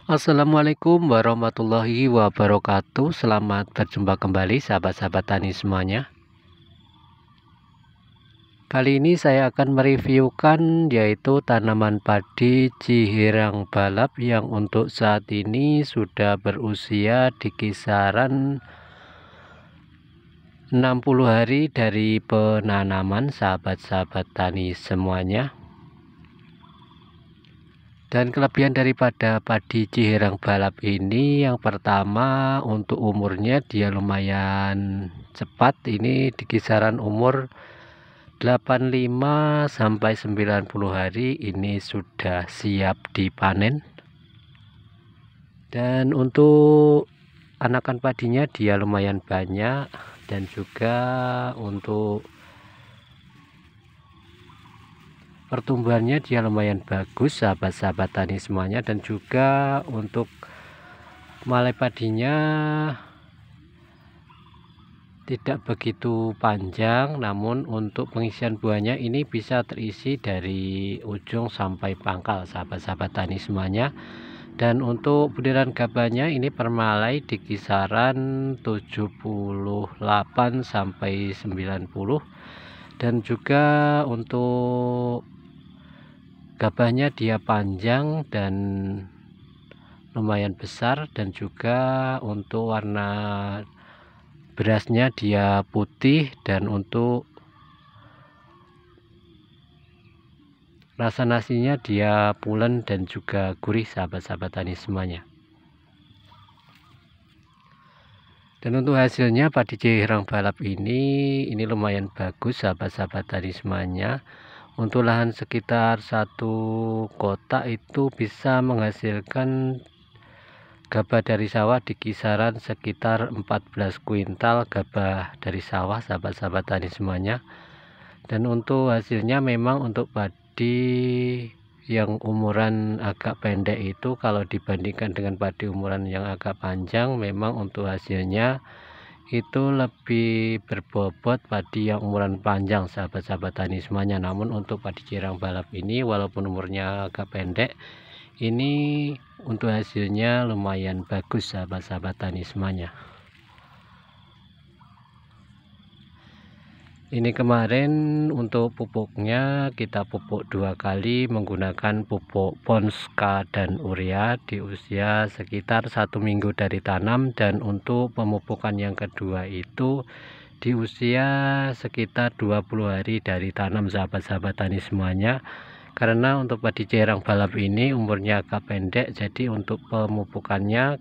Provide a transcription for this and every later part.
Assalamualaikum warahmatullahi wabarakatuh. Selamat berjumpa kembali sahabat-sahabat tani semuanya. Kali ini saya akan mereviewkan yaitu tanaman padi Cihirang Balap yang untuk saat ini sudah berusia di kisaran 60 hari dari penanaman sahabat-sahabat tani semuanya. Dan kelebihan daripada padi Cihirang Balap ini, yang pertama untuk umurnya dia lumayan cepat. Ini di kisaran umur 85 sampai 90 hari ini sudah siap dipanen. Dan untuk anakan padinya dia lumayan banyak, dan juga untuk pertumbuhannya dia lumayan bagus sahabat-sahabat tani semuanya. Dan juga untuk malai padinya tidak begitu panjang, namun untuk pengisian buahnya ini bisa terisi dari ujung sampai pangkal sahabat-sahabat tani semuanya. Dan untuk butiran gabahnya ini per malai di kisaran 78 sampai 90. Dan juga untuk gabahnya dia panjang dan lumayan besar, dan juga untuk warna berasnya dia putih, dan untuk rasa nasinya dia pulen dan juga gurih sahabat-sahabat tani semuanya. Dan untuk hasilnya padi Cihirang Balap ini lumayan bagus sahabat-sahabat tani semuanya. Untuk lahan sekitar 1 kotak itu bisa menghasilkan gabah dari sawah di kisaran sekitar 14 kuintal gabah dari sawah sahabat-sahabat tani semuanya. Dan untuk hasilnya memang untuk padi yang umuran agak pendek itu, kalau dibandingkan dengan padi umuran yang agak panjang, memang untuk hasilnya itu lebih berbobot padi yang umuran panjang sahabat-sahabat tani semuanya. Namun untuk padi Cihirang Balap ini walaupun umurnya agak pendek, ini untuk hasilnya lumayan bagus sahabat-sahabat tani semuanya. Ini kemarin untuk pupuknya kita pupuk 2 kali menggunakan pupuk Ponska dan urea di usia sekitar 1 minggu dari tanam. Dan untuk pemupukan yang kedua itu di usia sekitar 20 hari dari tanam sahabat-sahabat tani semuanya. Karena untuk padi Cihirang Balap ini umurnya agak pendek, jadi untuk pemupukannya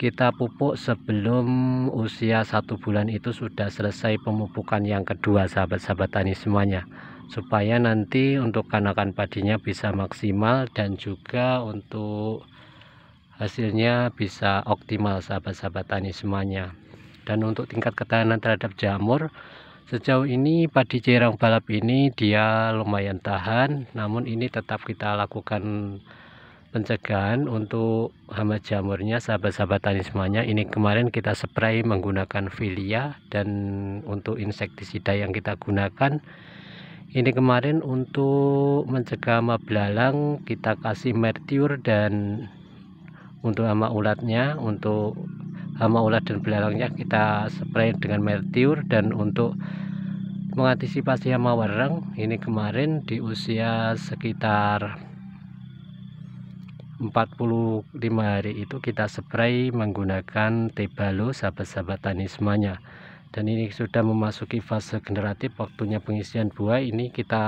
kita pupuk sebelum usia 1 bulan itu sudah selesai pemupukan yang kedua sahabat-sahabat tani semuanya, supaya nanti untuk anakan padinya bisa maksimal dan juga untuk hasilnya bisa optimal sahabat-sahabat tani semuanya. Dan untuk tingkat ketahanan terhadap jamur, sejauh ini padi Cihirang Balap ini dia lumayan tahan, namun ini tetap kita lakukan pencegahan untuk hama jamurnya sahabat-sahabat tani semuanya. Ini kemarin kita spray menggunakan Filia, dan untuk insektisida yang kita gunakan ini kemarin untuk mencegah hama belalang kita kasih Mertiur. Dan untuk hama ulatnya, untuk hama ulat dan belalangnya kita spray dengan Mertiur. Dan untuk mengantisipasi hama wareng, ini kemarin di usia sekitar 45 hari itu kita spray menggunakan Tebalo sahabat-sahabat tani semuanya. Dan ini sudah memasuki fase generatif, waktunya pengisian buah. Ini kita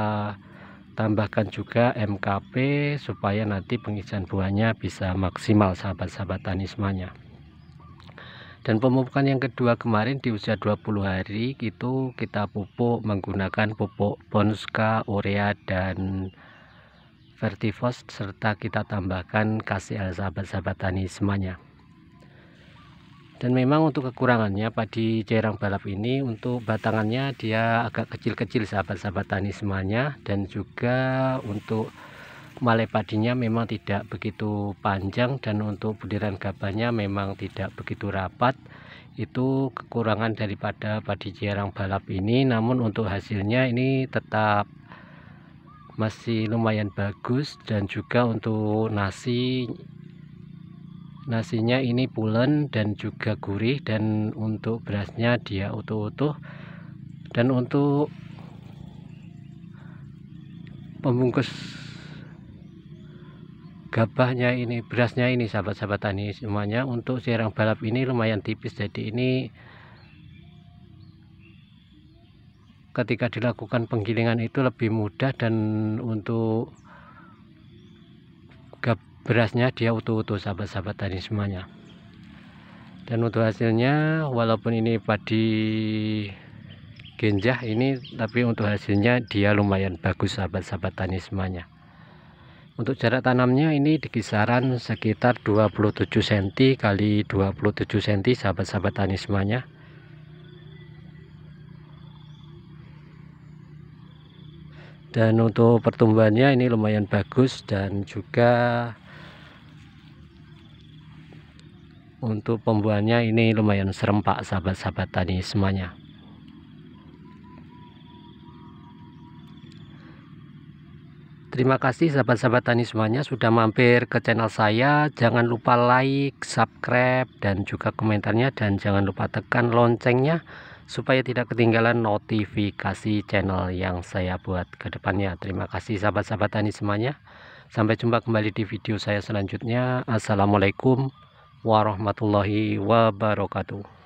tambahkan juga MKP supaya nanti pengisian buahnya bisa maksimal sahabat-sahabat tani semuanya. Dan pemupukan yang kedua kemarin di usia 20 hari itu kita pupuk menggunakan pupuk Ponska, urea dan Vertifos, serta kita tambahkan KCL sahabat-sahabat tani semuanya. Dan memang untuk kekurangannya padi Cihirang Balap ini untuk batangannya dia agak kecil-kecil sahabat-sahabat tani semuanya. Dan juga untuk malai padinya memang tidak begitu panjang, dan untuk butiran gabahnya memang tidak begitu rapat. Itu kekurangan daripada padi Cihirang Balap ini. Namun untuk hasilnya ini tetap masih lumayan bagus. Dan juga untuk nasinya ini pulen dan juga gurih, dan untuk berasnya dia utuh-utuh. Dan untuk pembungkus gabahnya ini, berasnya ini sahabat-sahabat tani semuanya, untuk sirang balap ini lumayan tipis, jadi ini ketika dilakukan penggilingan itu lebih mudah. Dan untuk berasnya dia utuh-utuh sahabat-sahabat tani semuanya. Dan untuk hasilnya, walaupun ini padi genjah ini, tapi untuk hasilnya dia lumayan bagus sahabat-sahabat tani semuanya. Untuk jarak tanamnya ini di kisaran sekitar 27 cm kali 27 cm sahabat-sahabat tani semuanya. Dan untuk pertumbuhannya ini lumayan bagus, dan juga untuk pembuahannya ini lumayan serempak sahabat-sahabat tani semuanya. Terima kasih sahabat-sahabat tani semuanya sudah mampir ke channel saya. Jangan lupa like, subscribe, dan juga komentarnya, dan jangan lupa tekan loncengnya supaya tidak ketinggalan notifikasi channel yang saya buat ke depannya. Terima kasih sahabat-sahabat tani semuanya. Sampai jumpa kembali di video saya selanjutnya. Assalamualaikum warahmatullahi wabarakatuh.